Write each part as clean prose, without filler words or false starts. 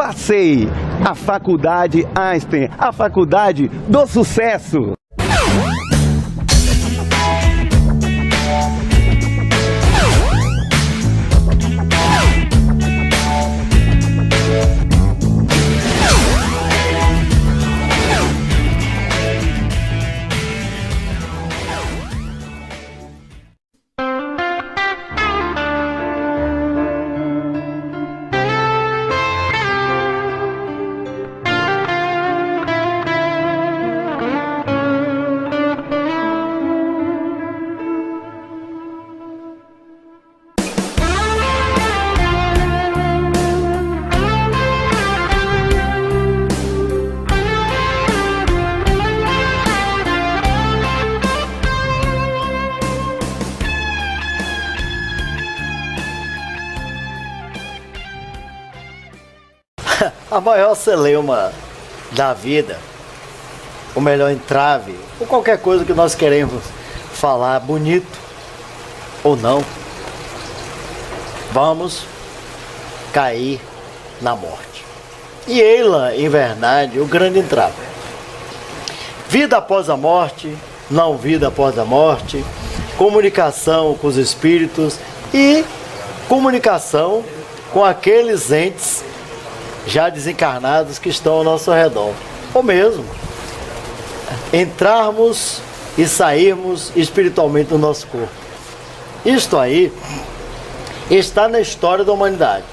FACEI, a Faculdade Einstein, a faculdade do sucesso. A maior celeuma da vida, o melhor entrave, ou qualquer coisa que nós queremos falar bonito ou não, vamos cair na morte. E ela, em verdade, o grande entrave. Vida após a morte, não vida após a morte, comunicação com os espíritos e comunicação com aqueles entes já desencarnados que estão ao nosso redor. Ou mesmo, entrarmos e sairmos espiritualmente do nosso corpo. Isto aí está na história da humanidade.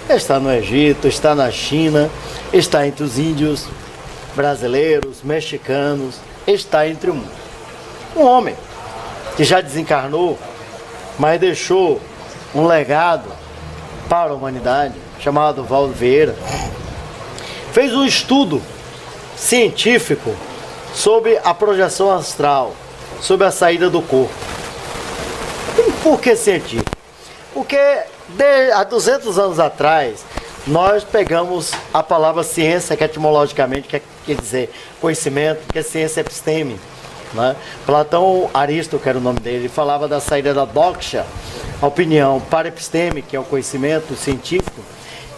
Está no Egito, está na China, está entre os índios brasileiros, mexicanos, está entre o mundo. Um homem que já desencarnou, mas deixou um legado para a humanidade, chamado Valdo Vieira, fez um estudo científico sobre a projeção astral, sobre a saída do corpo. E por que científico? Porque há 200 anos atrás, nós pegamos a palavra ciência, que etimologicamente quer dizer conhecimento, que é ciência episteme, né? Platão Aristóteles, que era o nome dele, falava da saída da doxa, a opinião, para episteme, que é o conhecimento científico.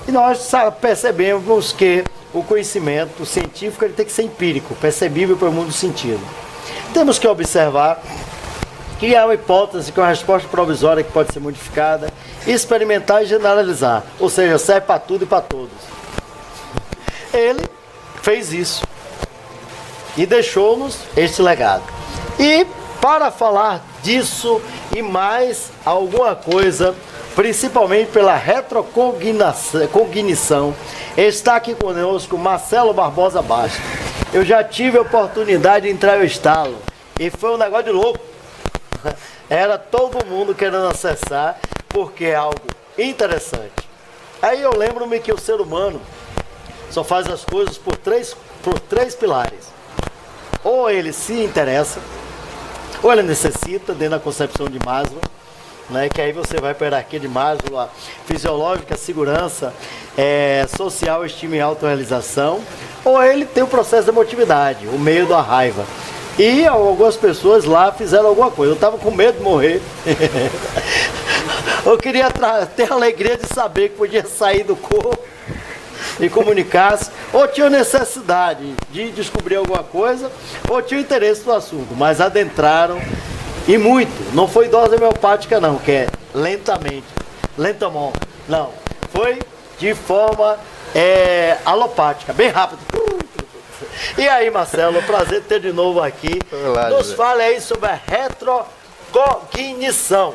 E nós percebemos que o conhecimento científico ele tem que ser empírico, percebível pelo mundo do sentido. Temos que observar que há uma hipótese com uma resposta provisória que pode ser modificada, experimentar e generalizar, ou seja, serve para tudo e para todos. Ele fez isso e deixou-nos este legado. E para falar disso e mais alguma coisa, principalmente pela retrocognição, está aqui conosco Marcelo Barbosa Bastos. Eu já tive a oportunidade de entrar no estalo e foi um negócio de louco. Era todo mundo querendo acessar, porque é algo interessante. Aí eu lembro-me que o ser humano só faz as coisas por três pilares. Ou ele se interessa, ou ele necessita, dentro da concepção de Maslow, né, que aí você vai para a hierarquia de Maslow, a fisiológica, segurança, social, estima e autorrealização, ou ele tem o processo da emotividade, o meio da raiva. E algumas pessoas lá fizeram alguma coisa. Eu estava com medo de morrer. Eu queria ter a alegria de saber que podia sair do corpo e comunicar-se, ou tinha necessidade de descobrir alguma coisa, ou tinha interesse no assunto, mas adentraram. E muito, não foi dose homeopática não, que é lentamente, não, foi de forma alopática, bem rápido. E aí, Marcelo, prazer ter de novo aqui. Olá, nos José. fale aí sobre a retrocognição.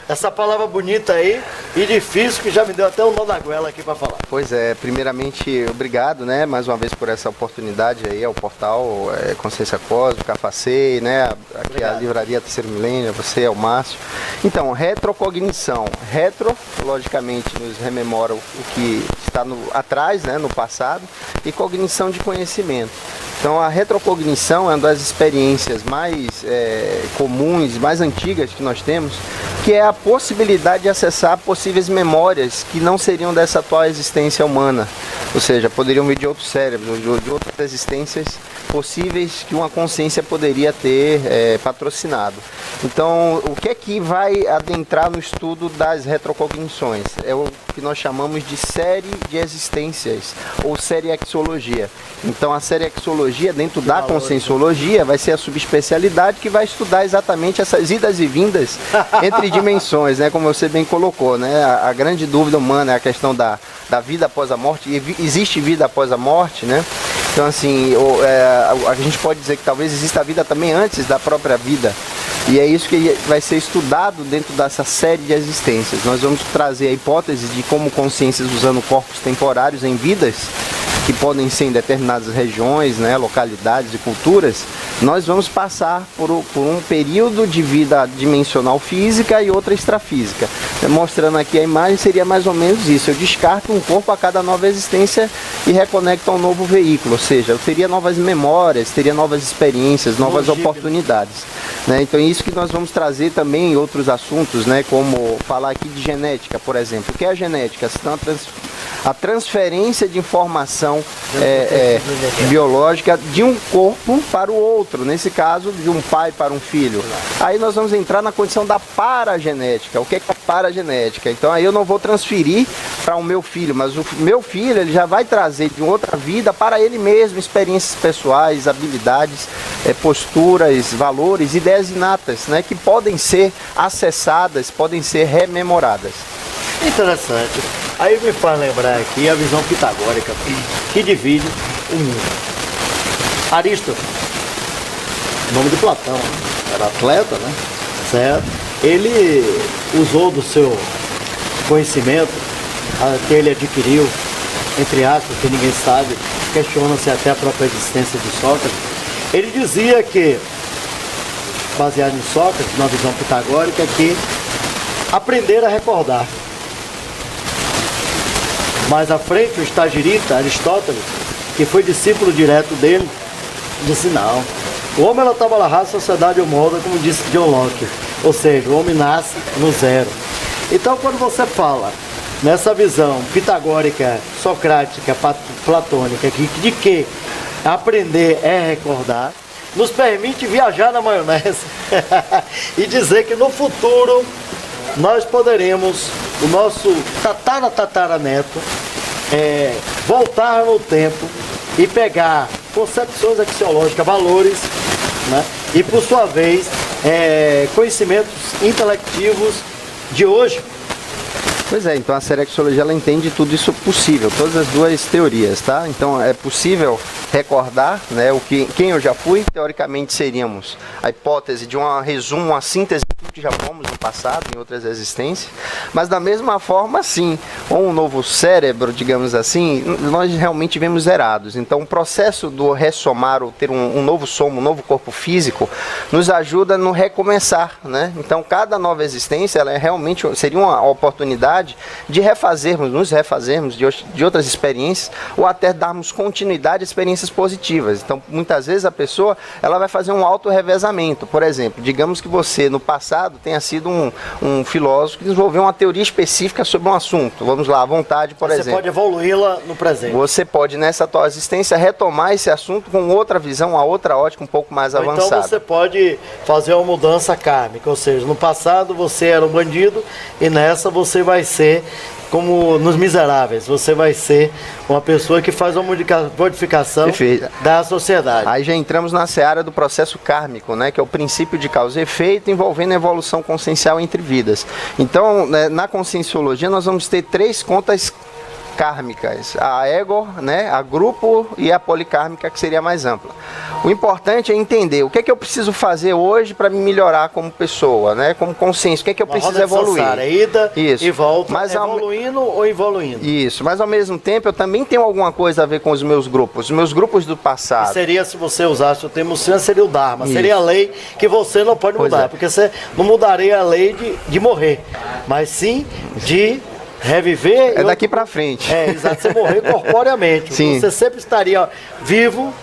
Essa palavra bonita aí e difícil, que já me deu até um nó na goela aqui para falar. Pois é, primeiramente, obrigado, né, mais uma vez por essa oportunidade aí ao portal Consciência Cósmica, a FACEI, né, aqui Obrigado. a Livraria Terceiro Milênio, você é o Márcio. Então, retrocognição. Retro, logicamente, nos rememora o que está atrás, né, no passado, e cognição de conhecimento. Então, a retrocognição é uma das experiências mais comuns, mais antigas que nós temos, que é a possibilidade de acessar possíveis memórias que não seriam dessa atual existência humana. Ou seja, poderiam vir de outros cérebros, de outras existências possíveis que uma consciência poderia ter patrocinado. Então, o que é que vai adentrar no estudo das retrocognições? É o que nós chamamos de série de existências, ou seriexologia. Então a seriexologia, dentro da conscienciologia, vai ser a subespecialidade que vai estudar exatamente essas idas e vindas entre dimensões, né? Como você bem colocou, né? A grande dúvida humana é a questão da vida após a morte, e existe vida após a morte, né? Então assim, a gente pode dizer que talvez exista a vida também antes da própria vida. E é isso que vai ser estudado dentro dessa série de existências. Nós vamos trazer a hipótese de como consciências usando corpos temporários em vidas, que podem ser em determinadas regiões, né, localidades e culturas, nós vamos passar por um período de vida dimensional física e outra extrafísica. Mostrando aqui a imagem, seria mais ou menos isso. Eu descarto um corpo a cada nova existência e reconecto a um novo veículo. Ou seja, eu teria novas memórias, teria novas experiências, novas oportunidades. Né? Então é isso que nós vamos trazer também em outros assuntos, né? Como falar aqui de genética, por exemplo. O que é a genética? A transferência de informação biológica de um corpo para o outro, nesse caso de um pai para um filho. Aí nós vamos entrar na condição da paragenética. O que é a paragenética? Então aí eu não vou transferir para o meu filho, mas o meu filho ele já vai trazer de outra vida para ele mesmo experiências pessoais, habilidades, posturas, valores, ideias inatas, né, que podem ser acessadas, podem ser rememoradas. Interessante. Aí me faz lembrar aqui a visão pitagórica, que divide o mundo. Aristóteles, nome de Platão, era atleta, né? Certo? Ele usou do seu conhecimento que ele adquiriu, entre aspas, que ninguém sabe, questiona-se até a própria existência de Sócrates. Ele dizia que, baseado em Sócrates, na visão pitagórica, que aprender a recordar. Mais à frente, o estagirita Aristóteles, que foi discípulo direto dele, disse não. O homem ela estava lá, a sociedade o molda, como disse John Locke. Ou seja, o homem nasce no zero. Então, quando você fala nessa visão pitagórica, socrática, platônica, de que aprender é recordar, nos permite viajar na maionese e dizer que no futuro nós poderemos, o nosso tataraneto, voltar no tempo e pegar concepções axiológicas, valores, né? E por sua vez, conhecimentos intelectivos de hoje. Pois é, então a seriexologia ela entende tudo isso possível, todas as duas teorias, tá? Então é possível recordar, né, quem eu já fui, teoricamente seríamos a hipótese de um resumo, uma síntese de tudo que já fomos no passado, em outras existências, mas da mesma forma, sim, com um novo cérebro, digamos assim, nós realmente vemos zerados. Então o processo do ressomar, ou ter um novo somo, um novo corpo físico, nos ajuda no recomeçar, né? Então cada nova existência, ela realmente seria uma oportunidade de nos refazermos de outras experiências, ou até darmos continuidade a experiências positivas. Então, muitas vezes a pessoa ela vai fazer um auto-revezamento. Por exemplo, digamos que você no passado tenha sido um filósofo que desenvolveu uma teoria específica sobre um assunto. Vamos lá, a vontade, por exemplo. Você pode evoluí-la no presente. Você pode, nessa atual existência, retomar esse assunto com outra visão, uma outra ótica um pouco mais avançada. Então você pode fazer uma mudança kármica, ou seja, no passado você era um bandido e nessa você vai ser como nos Miseráveis, você vai ser uma pessoa que faz uma modificação da sociedade. Aí já entramos na seara do processo kármico, né, que é o princípio de causa e efeito envolvendo a evolução consciencial entre vidas. Então, né, na conscienciologia nós vamos ter 3 contas kármicas, a ego, né, a grupo e a policármica, que seria mais ampla. O importante é entender o que é que eu preciso fazer hoje para me melhorar como pessoa, né, como consciência, o que é que eu preciso evoluir. Ida isso. E volta, mas evoluindo ou evoluindo. Isso, mas ao mesmo tempo eu também tenho alguma coisa a ver com os meus grupos do passado. E seria, se você usasse o termo ciência, seria o Dharma, seria a lei que você não pode mudar, porque você não mudaria a lei de morrer, mas sim de reviver. É daqui pra frente. Exato, você morrer corporeamente. Sim. Você sempre estaria vivo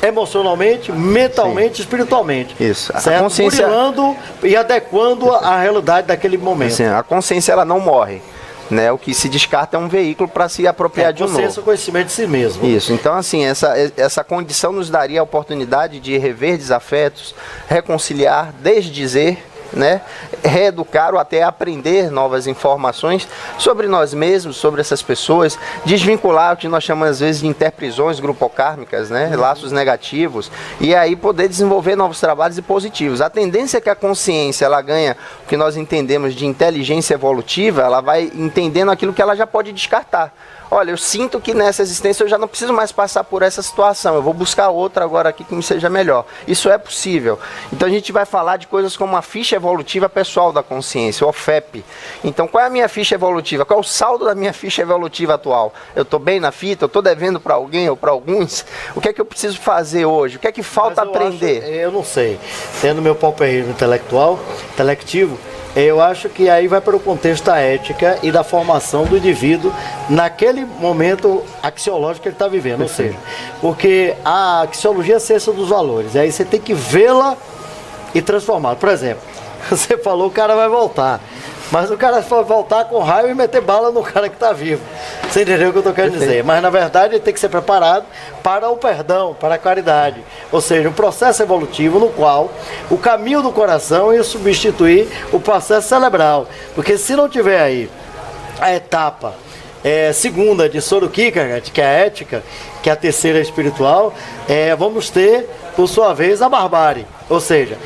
emocionalmente, mentalmente, espiritualmente. Isso. Certo? A consciência... Burilando e adequando a realidade daquele momento. Assim, a consciência ela não morre. Né? O que se descarta é um veículo para se apropriar de um novo. Consciência, conhecimento de si mesmo. Isso. Então, assim, essa condição nos daria a oportunidade de rever desafetos, reconciliar, desdizer né, reeducar ou até aprender novas informações sobre nós mesmos, sobre essas pessoas, desvincular o que nós chamamos às vezes de interprisões grupocármicas, né, laços negativos, e aí poder desenvolver novos trabalhos e positivos. A tendência é que a consciência ela ganha o que nós entendemos de inteligência evolutiva, ela vai entendendo aquilo que ela já pode descartar. Olha, eu sinto que nessa existência eu já não preciso mais passar por essa situação, eu vou buscar outra agora aqui que me seja melhor. Isso é possível. Então a gente vai falar de coisas como a ficha evolutiva pessoal da consciência, o OFEP. Então qual é a minha ficha evolutiva? Qual é o saldo da minha ficha evolutiva atual? Eu estou bem na fita? Eu estou devendo para alguém ou para alguns? O que é que eu preciso fazer hoje? O que é que falta aprender? Eu não sei. Tendo meu pauperismo intelectivo, eu acho que aí vai para o contexto da ética e da formação do indivíduo naquele momento axiológico que ele está vivendo. Ou seja, porque a axiologia é a ciência dos valores. Aí você tem que vê-la e transformá-la. Por exemplo, você falou o cara vai voltar. Mas o cara vai voltar com raiva e meter bala no cara que está vivo. Você entendeu o que eu estou querendo dizer? Mas na verdade ele tem que ser preparado para o perdão, para a caridade. Ou seja, um processo evolutivo no qual o caminho do coração ia substituir o processo cerebral. Porque se não tiver aí a etapa segunda de Soren Kierkegaard, que é a ética, que é a terceira espiritual, vamos ter, por sua vez, a barbárie. Ou seja,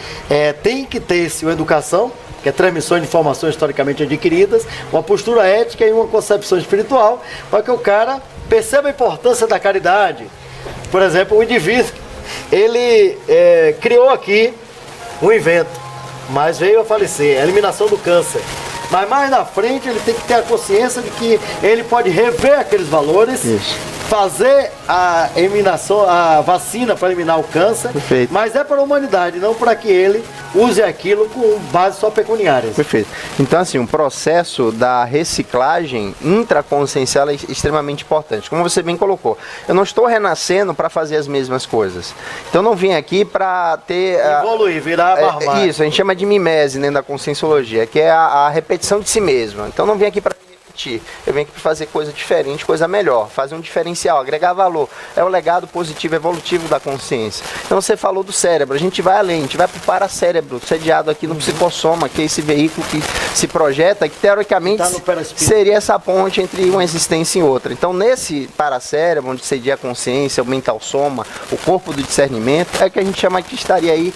tem que ter-se uma educação, que é transmissão de informações historicamente adquiridas, uma postura ética e uma concepção espiritual, para que o cara perceba a importância da caridade. Por exemplo, o indivíduo, ele criou aqui um invento, mas veio a falecer, a eliminação do câncer. Mas mais na frente ele tem que ter a consciência de que ele pode rever aqueles valores, fazer a eliminação, a vacina para eliminar o câncer, mas é para a humanidade, não para que ele use aquilo com base só pecuniárias. Perfeito. Então, assim, um processo da reciclagem intraconsciencial é extremamente importante. Como você bem colocou, eu não estou renascendo para fazer as mesmas coisas. Então, eu não vim aqui para ter... evoluir, virar barbárie. Isso, a gente chama de mimese dentro da conscienciologia, que é a repetição de si mesma. Então, eu não vim aqui para repetir, eu venho aqui para fazer coisa diferente, coisa melhor, fazer um diferencial, agregar valor. É o legado positivo, evolutivo da consciência. Então você falou do cérebro, a gente vai além, a gente vai para o paracérebro, sediado aqui no psicossoma, que é esse veículo que se projeta, que teoricamente seria essa ponte entre uma existência e outra. Então nesse paracérebro, onde sedia a consciência, o mental soma, o corpo do discernimento, é que a gente chama que estaria aí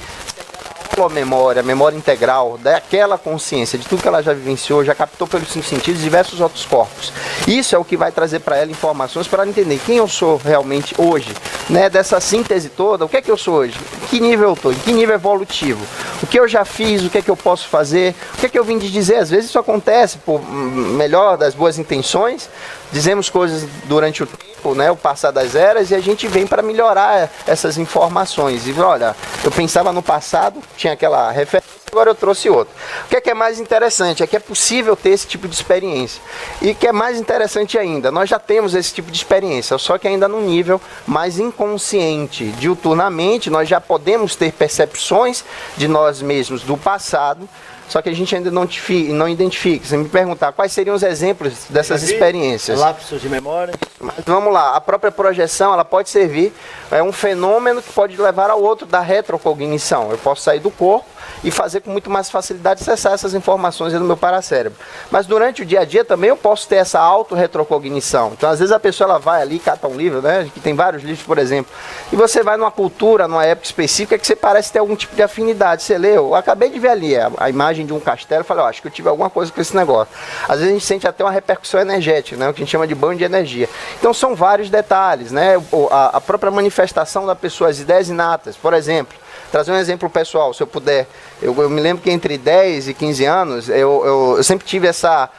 a memória integral daquela consciência, de tudo que ela já vivenciou, já captou pelos 5 sentidos, diversos outros corpos. Isso é o que vai trazer para ela informações para ela entender quem eu sou realmente hoje, né? Dessa síntese toda, o que é que eu sou hoje, em que nível eu estou, em que nível evolutivo, o que eu já fiz, o que é que eu posso fazer, o que é que eu vim de dizer. Às vezes isso acontece por melhor das boas intenções, dizemos coisas durante o tempo, né, o passar das eras, e a gente vem para melhorar essas informações. E olha, eu pensava no passado, tinha aquela referência, agora eu trouxe outra. O que é mais interessante é que é possível ter esse tipo de experiência. E o que é mais interessante ainda, nós já temos esse tipo de experiência, só que ainda num nível mais inconsciente. Diuturnamente, nós já podemos ter percepções de nós mesmos do passado, só que a gente ainda não identifica. Se me perguntar quais seriam os exemplos dessas experiências. Lapsos de memória. Mas vamos lá, a própria projeção, ela pode servir, é um fenômeno que pode levar ao outro da retrocognição. Eu posso sair do corpo e fazer com muito mais facilidade acessar essas informações do meu paracérebro. Mas durante o dia a dia também eu posso ter essa auto-retrocognição. Então às vezes a pessoa ela vai ali, cata um livro, né, que tem vários livros, por exemplo, e você vai numa cultura, numa época específica que você parece ter algum tipo de afinidade. Você leu, eu acabei de ver ali a imagem de um castelo, eu falei, acho que eu tive alguma coisa com esse negócio. Às vezes a gente sente até uma repercussão energética, né, o que a gente chama de banho de energia. Então são vários detalhes, né, a própria manifestação da pessoa, as ideias inatas, por exemplo. Trazer um exemplo pessoal, se eu puder. Eu me lembro que entre 10 e 15 anos, eu sempre tive essa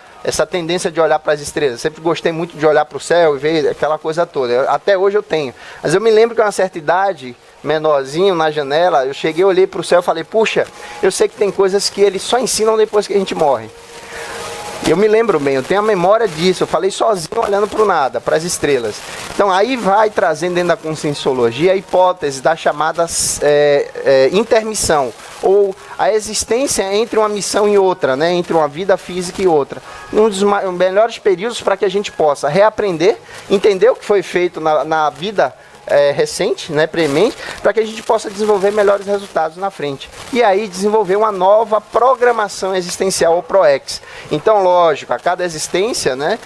tendência de olhar para as estrelas. Sempre gostei muito de olhar para o céu e ver aquela coisa toda. Até hoje eu tenho. Mas eu me lembro que a uma certa idade, menorzinho, na janela, eu cheguei, olhei para o céu e falei, puxa, eu sei que tem coisas que eles só ensinam depois que a gente morre. Eu me lembro bem, eu tenho a memória disso, eu falei sozinho olhando para o nada, para as estrelas. Então aí vai trazendo dentro da conscienciologia a hipótese da chamada intermissão, ou a existência entre uma missão e outra, né, entre uma vida física e outra. Um dos melhores períodos para que a gente possa reaprender, entender o que foi feito na vida recente, né, premente, para que a gente possa desenvolver melhores resultados na frente. E aí desenvolver uma nova programação existencial, ou ProEx. Então, lógico, a cada existência, né,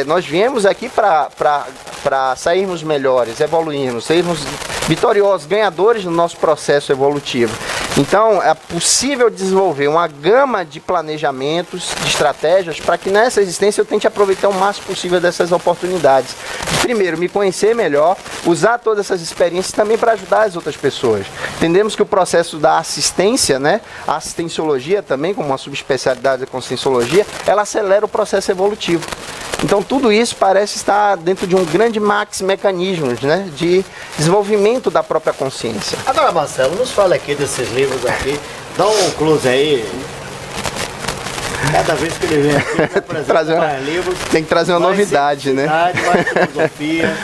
nós viemos aqui para sairmos melhores, evoluirmos, sermos vitoriosos, ganhadores no nosso processo evolutivo. Então, é possível desenvolver uma gama de planejamentos, de estratégias, para que nessa existência eu tente aproveitar o máximo possível dessas oportunidades. Primeiro, me conhecer melhor, usar todas essas experiências também para ajudar as outras pessoas. Entendemos que o processo da assistência, né, a assistenciologia também, como uma subespecialidade da conscienciologia, ela acelera o processo evolutivo. Então tudo isso parece estar dentro de um grande mecanismos, né, de desenvolvimento da própria consciência. Agora, Marcelo, nos fala aqui desses livros aqui, dá um close aí. Cada vez que ele vem aqui, ele apresenta mais livros. Tem que trazer uma novidade, né? Mais filosofia,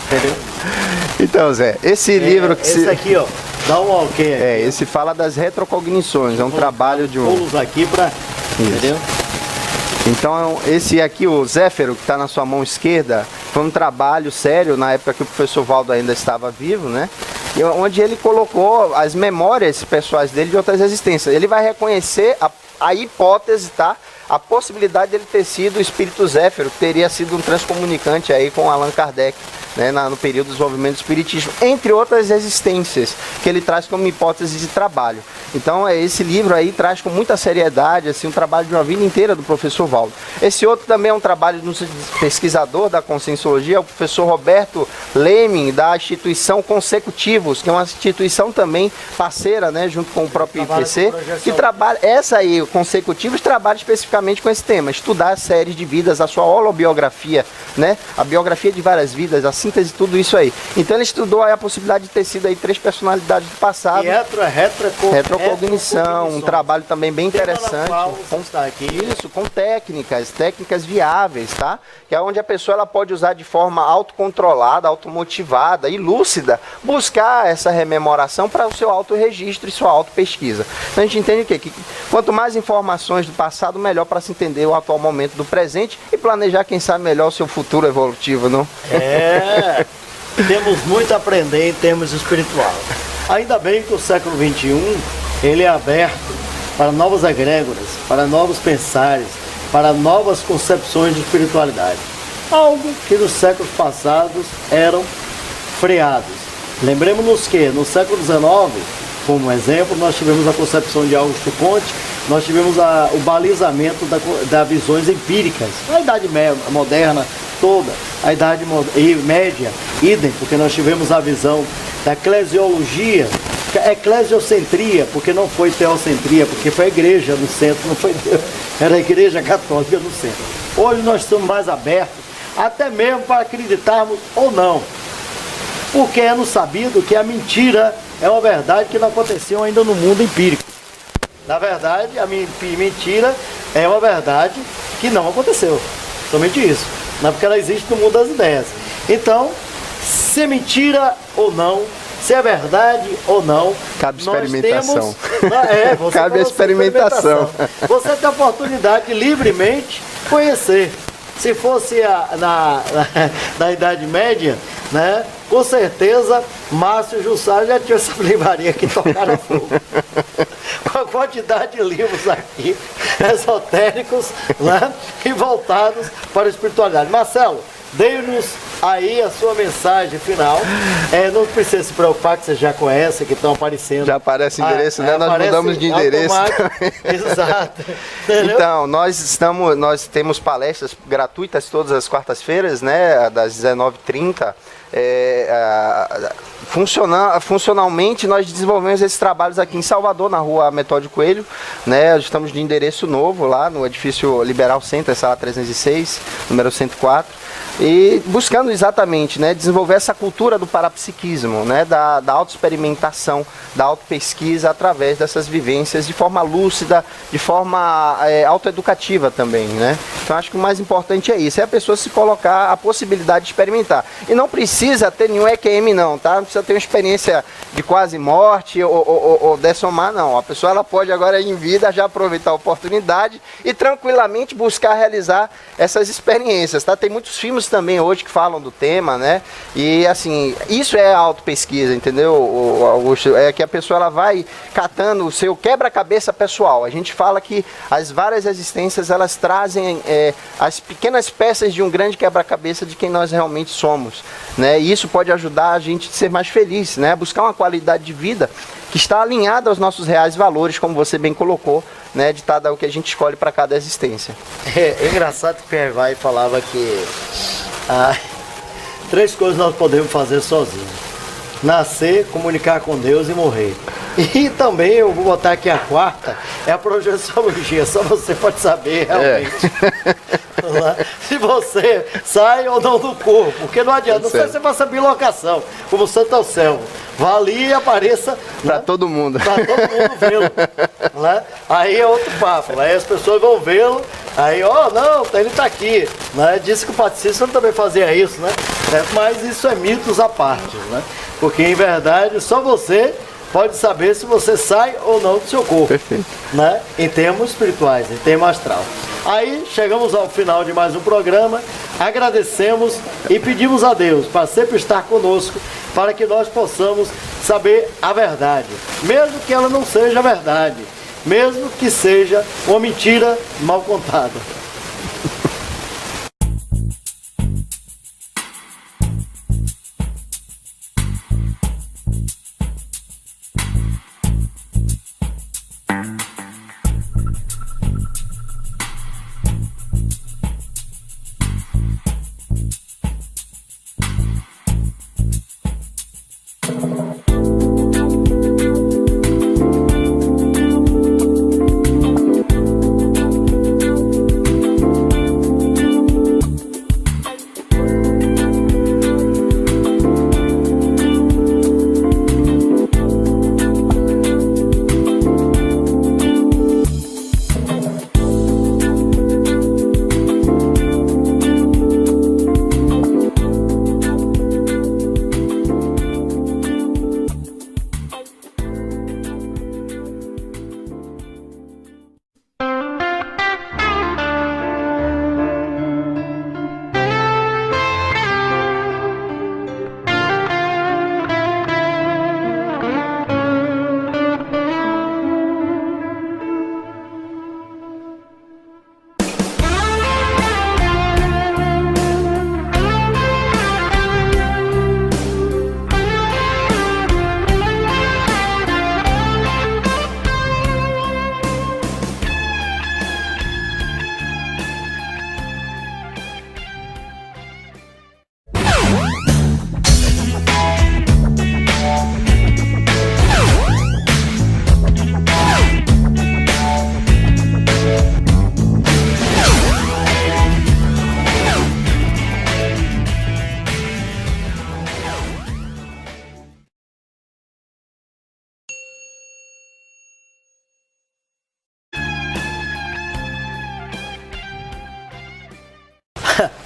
entendeu? Então, Zé, esse livro que esse aqui, ó, dá um ok. Esse fala das retrocognições, é um trabalho de um... Pulos aqui para, entendeu? Então, esse aqui, o Zéfiro, que está na sua mão esquerda, foi um trabalho sério na época que o professor Valdo ainda estava vivo, né? Onde ele colocou as memórias pessoais dele de outras existências. Ele vai reconhecer a hipótese, tá? A possibilidade de ele ter sido o espírito Zéfiro, que teria sido um transcomunicante aí com Allan Kardec, né, no período do desenvolvimento do espiritismo, entre outras existências que ele traz como hipótese de trabalho. Então, esse livro aí traz com muita seriedade assim, um trabalho de uma vida inteira do professor Valdo. Esse outro também é um trabalho de um pesquisador da conscienciologia, o professor Roberto Lemming, da instituição Consecutivos, que é uma instituição também parceira, né, junto com o próprio IPC, que trabalha, essa aí, o Consecutivos, trabalha especificamente com esse tema, estudar as séries de vidas, a sua holobiografia, né, a biografia de várias vidas, a síntese de tudo isso aí. Então ele estudou aí a possibilidade de ter sido aí 3 personalidades do passado. E retrocognição, um trabalho também bem interessante. Isso, com técnicas viáveis, tá? Que é onde a pessoa ela pode usar de forma autocontrolada, automotivada e lúcida, buscar essa rememoração para o seu autorregistro e sua autopesquisa. Então a gente entende o quê? Que quanto mais informações do passado, melhor para se entender o atual momento do presente e planejar, quem sabe, melhor o seu futuro evolutivo, não? Temos muito a aprender em termos espiritual. Ainda bem que o século XXI, ele é aberto para novas egrégoras, para novos pensares, para novas concepções de espiritualidade. Algo que nos séculos passados eram freados. Lembremos-nos que no século XIX, como exemplo, nós tivemos a concepção de Augusto Comte, nós tivemos o balizamento das visões empíricas. A Idade Moderna toda, a Idade Média, idem, porque nós tivemos a visão da eclesiologia, eclesiocentria, porque não foi teocentria, porque foi a igreja no centro, não foi Deus, era a igreja católica no centro. Hoje nós estamos mais abertos, até mesmo para acreditarmos ou não, porque é nos sabido que a mentira é uma verdade que não aconteceu ainda no mundo empírico. Na verdade, a mentira é uma verdade que não aconteceu, somente isso, não é porque ela existe no mundo das ideias. Então, se é mentira ou não, se é verdade ou não, cabe experimentação. Cabe a experimentação. Você tem a oportunidade de livremente conhecer. Se fosse na Idade Média, né, com certeza Márcio Jussara já tinha essa livraria que tocaram fogo. Com a quantidade de livros aqui, esotéricos, né, e voltados para a espiritualidade. Marcelo, dê-nos aí a sua mensagem final. Não precisa se preocupar, que você já conhece, que estão aparecendo. Já aparece endereço, né? Nós mudamos de endereço. Exato. Então, nós temos palestras gratuitas todas as quartas-feiras, né? Das 19h30. Funcionalmente, nós desenvolvemos esses trabalhos aqui em Salvador, na rua Metódio Coelho, né? Estamos de endereço novo lá no edifício Liberal Center, sala 306, número 104. E buscando exatamente, né, desenvolver essa cultura do parapsiquismo, né, da autoexperimentação, da autopesquisa através dessas vivências de forma lúcida, de forma autoeducativa também, né? Então acho que o mais importante é isso, é a pessoa se colocar a possibilidade de experimentar. E não precisa ter nenhum EQM não, tá? Não precisa ter uma experiência de quase morte ou dessomar não. A pessoa ela pode agora em vida já aproveitar a oportunidade e tranquilamente buscar realizar essas experiências, tá? Tem muitos filmes livros também hoje que falam do tema, né? E assim, isso é auto-pesquisa, entendeu, Augusto? É que a pessoa ela vai catando o seu quebra-cabeça pessoal. A gente fala que as várias existências elas trazem as pequenas peças de um grande quebra-cabeça de quem nós realmente somos, né? E isso pode ajudar a gente a ser mais feliz, né? Buscar uma qualidade de vida que está alinhada aos nossos reais valores, como você bem colocou, né? Ditado o que a gente escolhe para cada existência. É engraçado que Pierre Vai falava que 3 coisas nós podemos fazer sozinhos: nascer, comunicar com Deus e morrer. E também eu vou botar aqui a 4ª, é a projeciologia, só você pode saber realmente. Se você sai ou não do corpo, porque não adianta, não sei se você vai saber locação, como Santo Anselmo, vá ali e apareça para todo mundo. Para todo mundo vê-lo. Né? Aí é outro papo, aí as pessoas vão vê-lo, aí, não, ele está aqui. Né? Disse que o Padre Cícero também fazia isso, né? Mas isso é mitos à parte, né? Porque em verdade só você pode saber se você sai ou não do seu corpo. Perfeito. Né? Em termos espirituais, em termos astral. Aí chegamos ao final de mais um programa, agradecemos e pedimos a Deus para sempre estar conosco, para que nós possamos saber a verdade, mesmo que ela não seja verdade, mesmo que seja uma mentira mal contada.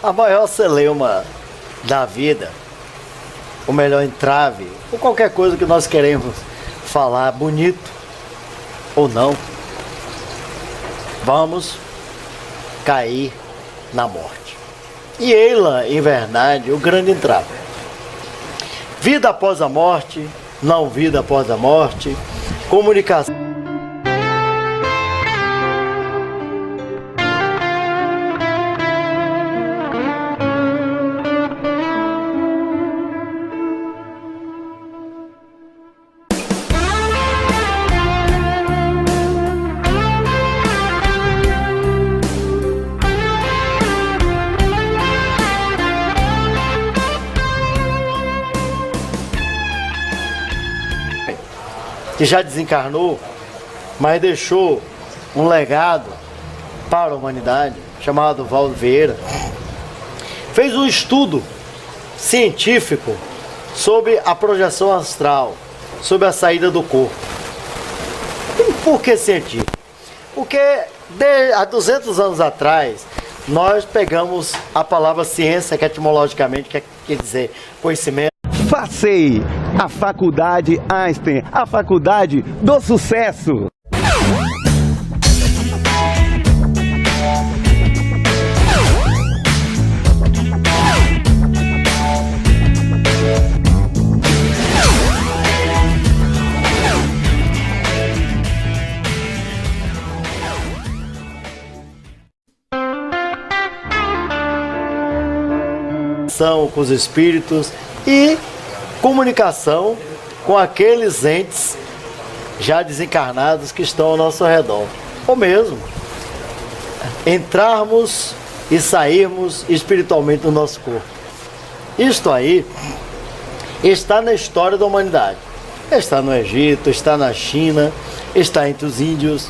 A maior celeuma da vida, o melhor entrave, ou qualquer coisa que nós queremos falar bonito ou não, vamos cair na morte. E ela, em verdade, o grande entrave. Vida após a morte, não vida após a morte, comunicação. Que já desencarnou, mas deixou um legado para a humanidade, chamado Valdo Vieira. Fez um estudo científico sobre a projeção astral, sobre a saída do corpo. E por que científico? Porque há 200 anos atrás, nós pegamos a palavra ciência, que etimologicamente quer dizer conhecimento. FACEI, a Faculdade Einstein, a Faculdade do Sucesso. interação com os espíritos e comunicação com aqueles entes já desencarnados que estão ao nosso redor. Ou mesmo entrarmos e sairmos espiritualmente do nosso corpo. Isto aí está na história da humanidade. Está no Egito, está na China, está entre os índios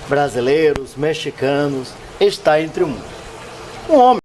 brasileiros, mexicanos, está entre o mundo. Um homem